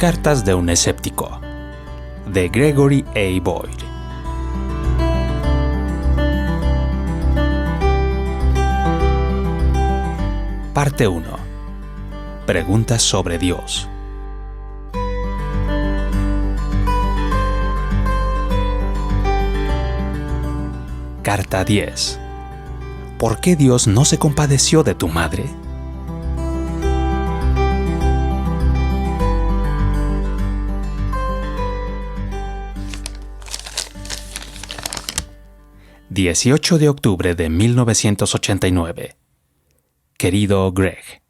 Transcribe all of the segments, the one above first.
Cartas de un escéptico, de Gregory A. Boyd. Parte 1. Preguntas sobre Dios. Carta 10. ¿Por qué Dios no se compadeció de tu madre? ...18 de octubre de 1989. Querido Greg,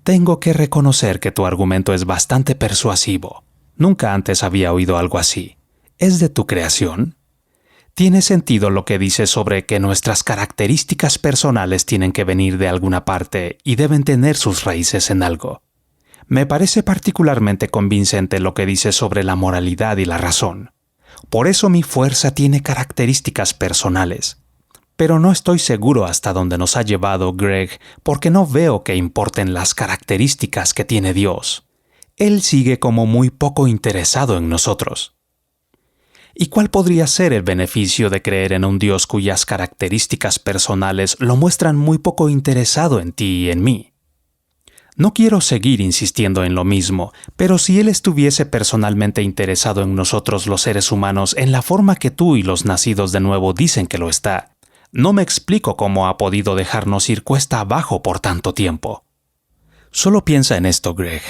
tengo que reconocer que tu argumento es bastante persuasivo. Nunca antes había oído algo así. ¿Es de tu creación? Tiene sentido lo que dices sobre que nuestras características personales tienen que venir de alguna parte y deben tener sus raíces en algo. Me parece particularmente convincente lo que dices sobre la moralidad y la razón. Por eso mi fuerza tiene características personales. Pero no estoy seguro hasta dónde nos ha llevado Greg, porque no veo que importen las características que tiene Dios. Él sigue como muy poco interesado en nosotros. ¿Y cuál podría ser el beneficio de creer en un Dios cuyas características personales lo muestran muy poco interesado en ti y en mí? No quiero seguir insistiendo en lo mismo, pero si Él estuviese personalmente interesado en nosotros los seres humanos en la forma que tú y los nacidos de nuevo dicen que lo está, no me explico cómo ha podido dejarnos ir cuesta abajo por tanto tiempo. Solo piensa en esto, Greg.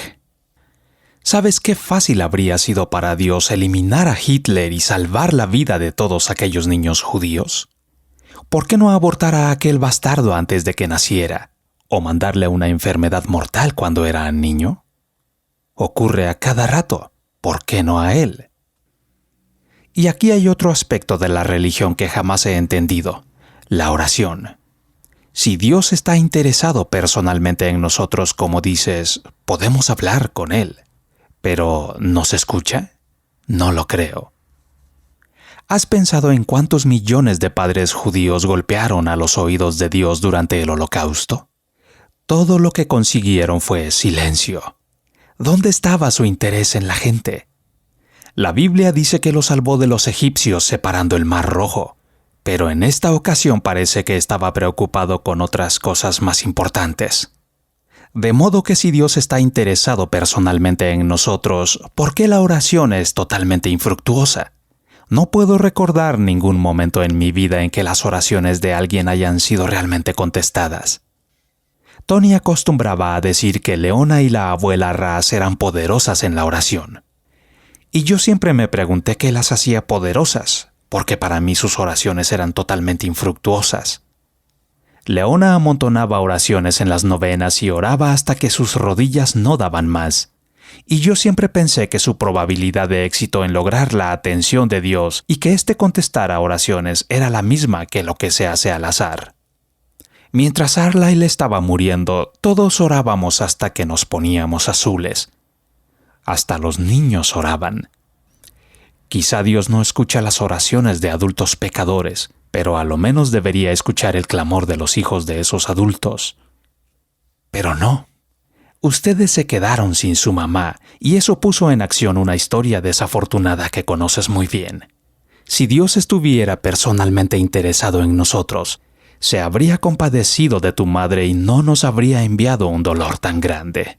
¿Sabes qué fácil habría sido para Dios eliminar a Hitler y salvar la vida de todos aquellos niños judíos? ¿Por qué no abortar a aquel bastardo antes de que naciera? ¿O mandarle una enfermedad mortal cuando era niño? Ocurre a cada rato. ¿Por qué no a él? Y aquí hay otro aspecto de la religión que jamás he entendido: la oración. Si Dios está interesado personalmente en nosotros, como dices, podemos hablar con Él. ¿Pero nos escucha? No lo creo. ¿Has pensado en cuántos millones de padres judíos golpearon a los oídos de Dios durante el Holocausto? Todo lo que consiguieron fue silencio. ¿Dónde estaba su interés en la gente? La Biblia dice que lo salvó de los egipcios separando el Mar Rojo, pero en esta ocasión parece que estaba preocupado con otras cosas más importantes. De modo que si Dios está interesado personalmente en nosotros, ¿por qué la oración es totalmente infructuosa? No puedo recordar ningún momento en mi vida en que las oraciones de alguien hayan sido realmente contestadas. Tony acostumbraba a decir que Leona y la abuela Raz eran poderosas en la oración. Y yo siempre me pregunté qué las hacía poderosas, porque para mí sus oraciones eran totalmente infructuosas. Leona amontonaba oraciones en las novenas y oraba hasta que sus rodillas no daban más. Y yo siempre pensé que su probabilidad de éxito en lograr la atención de Dios y que éste contestara oraciones era la misma que lo que se hace al azar. Mientras Arlyle estaba muriendo, todos orábamos hasta que nos poníamos azules. Hasta los niños oraban. Quizá Dios no escucha las oraciones de adultos pecadores, pero a lo menos debería escuchar el clamor de los hijos de esos adultos. Pero no. Ustedes se quedaron sin su mamá, y eso puso en acción una historia desafortunada que conoces muy bien. Si Dios estuviera personalmente interesado en nosotros, se habría compadecido de tu madre y no nos habría enviado un dolor tan grande.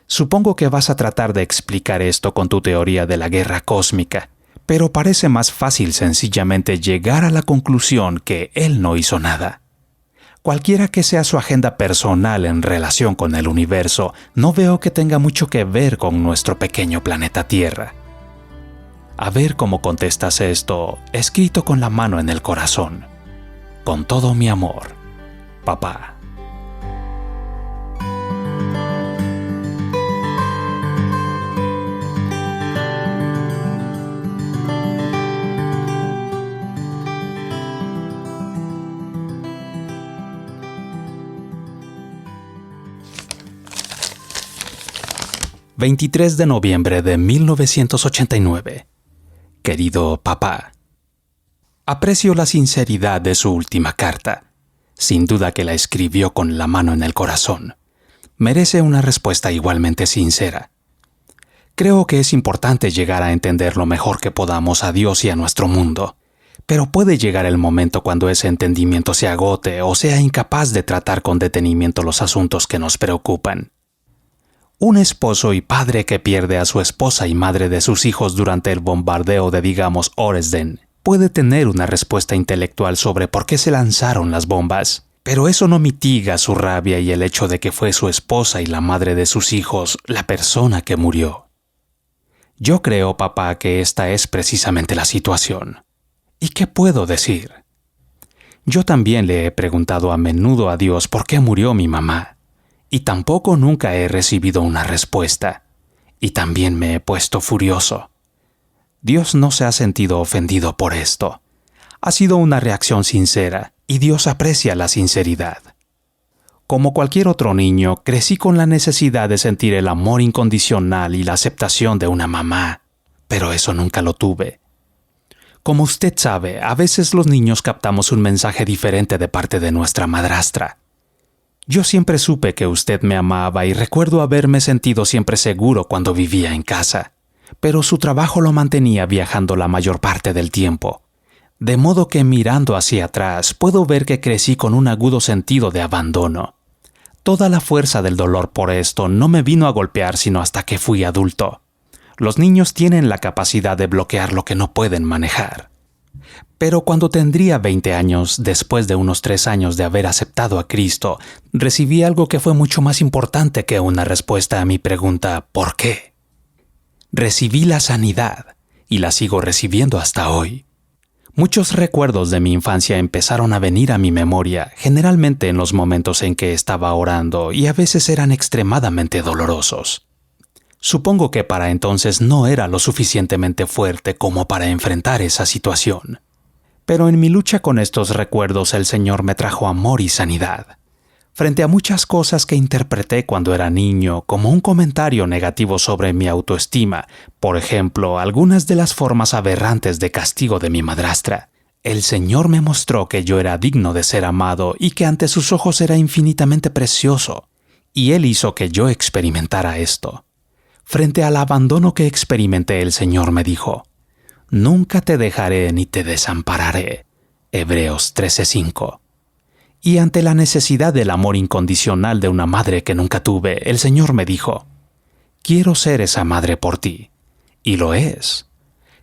Supongo que vas a tratar de explicar esto con tu teoría de la guerra cósmica, pero parece más fácil sencillamente llegar a la conclusión que Él no hizo nada. Cualquiera que sea su agenda personal en relación con el universo, no veo que tenga mucho que ver con nuestro pequeño planeta Tierra. A ver cómo contestas esto, escrito con la mano en el corazón. Con todo mi amor, papá. ...23 de noviembre de 1989... Querido papá, aprecio la sinceridad de su última carta. Sin duda que la escribió con la mano en el corazón. Merece una respuesta igualmente sincera. Creo que es importante llegar a entender lo mejor que podamos a Dios y a nuestro mundo. Pero puede llegar el momento cuando ese entendimiento se agote o sea incapaz de tratar con detenimiento los asuntos que nos preocupan. Un esposo y padre que pierde a su esposa y madre de sus hijos durante el bombardeo de, digamos, Dresden, puede tener una respuesta intelectual sobre por qué se lanzaron las bombas, pero eso no mitiga su rabia y el hecho de que fue su esposa y la madre de sus hijos la persona que murió. Yo creo, papá, que esta es precisamente la situación. ¿Y qué puedo decir? Yo también le he preguntado a menudo a Dios por qué murió mi mamá, y tampoco nunca he recibido una respuesta, y también me he puesto furioso. Dios no se ha sentido ofendido por esto. Ha sido una reacción sincera, y Dios aprecia la sinceridad. Como cualquier otro niño, crecí con la necesidad de sentir el amor incondicional y la aceptación de una mamá, pero eso nunca lo tuve. Como usted sabe, a veces los niños captamos un mensaje diferente de parte de nuestra madrastra. Yo siempre supe que usted me amaba y recuerdo haberme sentido siempre seguro cuando vivía en casa, pero su trabajo lo mantenía viajando la mayor parte del tiempo. De modo que mirando hacia atrás puedo ver que crecí con un agudo sentido de abandono. Toda la fuerza del dolor por esto no me vino a golpear sino hasta que fui adulto. Los niños tienen la capacidad de bloquear lo que no pueden manejar. Pero cuando tendría 20 años, después de unos 3 años de haber aceptado a Cristo, recibí algo que fue mucho más importante que una respuesta a mi pregunta ¿por qué? Recibí la sanidad, y la sigo recibiendo hasta hoy. Muchos recuerdos de mi infancia empezaron a venir a mi memoria, generalmente en los momentos en que estaba orando, y a veces eran extremadamente dolorosos. Supongo que para entonces no era lo suficientemente fuerte como para enfrentar esa situación. Pero en mi lucha con estos recuerdos el Señor me trajo amor y sanidad. Frente a muchas cosas que interpreté cuando era niño como un comentario negativo sobre mi autoestima, por ejemplo, algunas de las formas aberrantes de castigo de mi madrastra, el Señor me mostró que yo era digno de ser amado y que ante sus ojos era infinitamente precioso, y Él hizo que yo experimentara esto. Frente al abandono que experimenté, el Señor me dijo, «Nunca te dejaré ni te desampararé». Hebreos 13:5. Y ante la necesidad del amor incondicional de una madre que nunca tuve, el Señor me dijo, «Quiero ser esa madre por ti». Y lo es.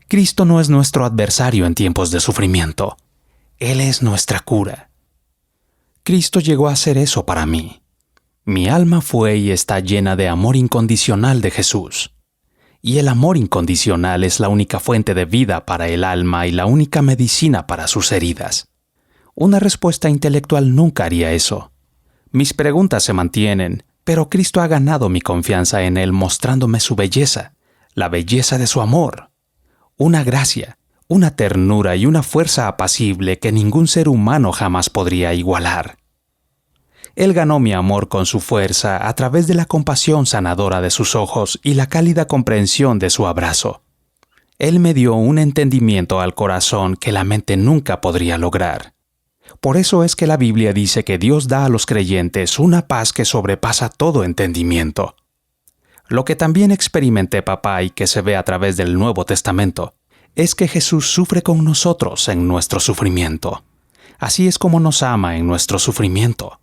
Cristo no es nuestro adversario en tiempos de sufrimiento. Él es nuestra cura. Cristo llegó a hacer eso para mí. Mi alma fue y está llena de amor incondicional de Jesús. Y el amor incondicional es la única fuente de vida para el alma y la única medicina para sus heridas. Una respuesta intelectual nunca haría eso. Mis preguntas se mantienen, pero Cristo ha ganado mi confianza en Él mostrándome su belleza, la belleza de su amor. Una gracia, una ternura y una fuerza apacible que ningún ser humano jamás podría igualar. Él ganó mi amor con su fuerza a través de la compasión sanadora de sus ojos y la cálida comprensión de su abrazo. Él me dio un entendimiento al corazón que la mente nunca podría lograr. Por eso es que la Biblia dice que Dios da a los creyentes una paz que sobrepasa todo entendimiento. Lo que también experimenté, papá, y que se ve a través del Nuevo Testamento, es que Jesús sufre con nosotros en nuestro sufrimiento. Así es como nos ama en nuestro sufrimiento.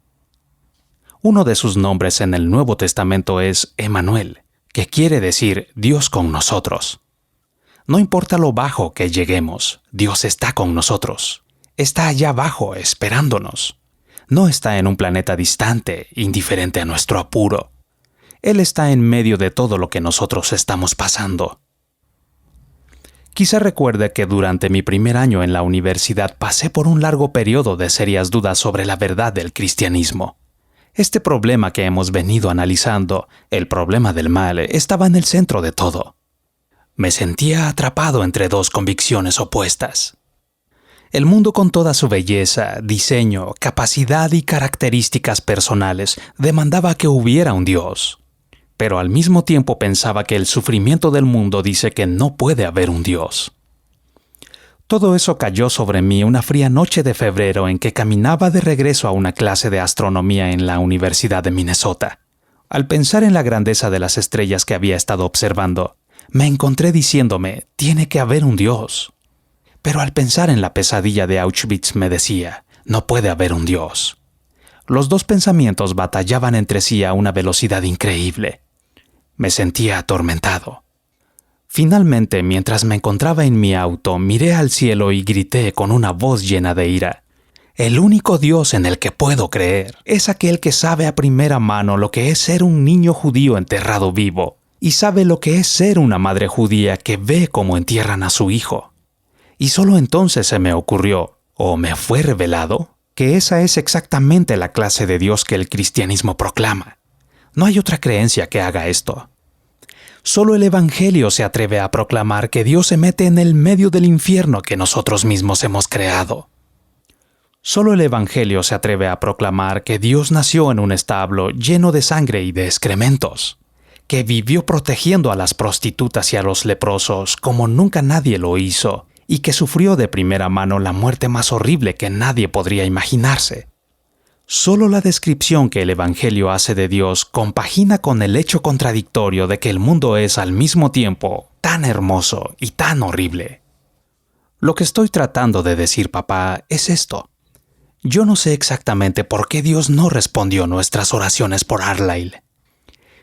Uno de sus nombres en el Nuevo Testamento es Emmanuel, que quiere decir Dios con nosotros. No importa lo bajo que lleguemos, Dios está con nosotros. Está allá abajo esperándonos. No está en un planeta distante, indiferente a nuestro apuro. Él está en medio de todo lo que nosotros estamos pasando. Quizá recuerde que durante mi primer año en la universidad pasé por un largo periodo de serias dudas sobre la verdad del cristianismo. Este problema que hemos venido analizando, el problema del mal, estaba en el centro de todo. Me sentía atrapado entre dos convicciones opuestas. El mundo con toda su belleza, diseño, capacidad y características personales demandaba que hubiera un Dios. Pero al mismo tiempo pensaba que el sufrimiento del mundo dice que no puede haber un Dios. Todo eso cayó sobre mí una fría noche de febrero en que caminaba de regreso a una clase de astronomía en la Universidad de Minnesota. Al pensar en la grandeza de las estrellas que había estado observando, me encontré diciéndome, tiene que haber un Dios. Pero al pensar en la pesadilla de Auschwitz me decía, no puede haber un Dios. Los dos pensamientos batallaban entre sí a una velocidad increíble. Me sentía atormentado. Finalmente, mientras me encontraba en mi auto, miré al cielo y grité con una voz llena de ira. El único Dios en el que puedo creer es aquel que sabe a primera mano lo que es ser un niño judío enterrado vivo y sabe lo que es ser una madre judía que ve cómo entierran a su hijo. Y solo entonces se me ocurrió, o me fue revelado, que esa es exactamente la clase de Dios que el cristianismo proclama. No hay otra creencia que haga esto. Solo el Evangelio se atreve a proclamar que Dios se mete en el medio del infierno que nosotros mismos hemos creado. Solo el Evangelio se atreve a proclamar que Dios nació en un establo lleno de sangre y de excrementos, que vivió protegiendo a las prostitutas y a los leprosos como nunca nadie lo hizo, y que sufrió de primera mano la muerte más horrible que nadie podría imaginarse. Solo la descripción que el Evangelio hace de Dios compagina con el hecho contradictorio de que el mundo es al mismo tiempo tan hermoso y tan horrible. Lo que estoy tratando de decir, papá, es esto. Yo no sé exactamente por qué Dios no respondió nuestras oraciones por Arlyle.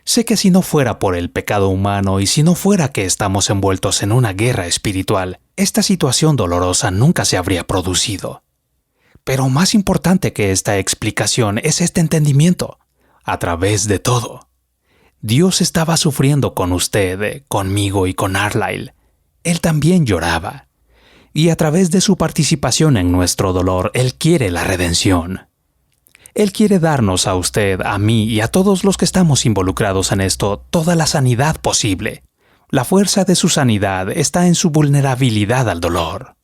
Sé que si no fuera por el pecado humano y si no fuera que estamos envueltos en una guerra espiritual, esta situación dolorosa nunca se habría producido. Pero más importante que esta explicación es este entendimiento. A través de todo, Dios estaba sufriendo con usted, conmigo y con Arlyle. Él también lloraba. Y a través de su participación en nuestro dolor, Él quiere la redención. Él quiere darnos a usted, a mí y a todos los que estamos involucrados en esto toda la sanidad posible. La fuerza de su sanidad está en su vulnerabilidad al dolor.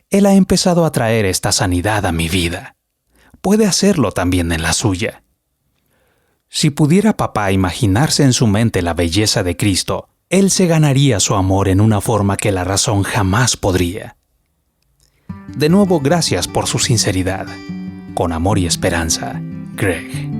Él ha empezado a traer esta sanidad a mi vida. Puede hacerlo también en la suya. Si pudiera papá imaginarse en su mente la belleza de Cristo, Él se ganaría su amor en una forma que la razón jamás podría. De nuevo, gracias por su sinceridad. Con amor y esperanza, Greg.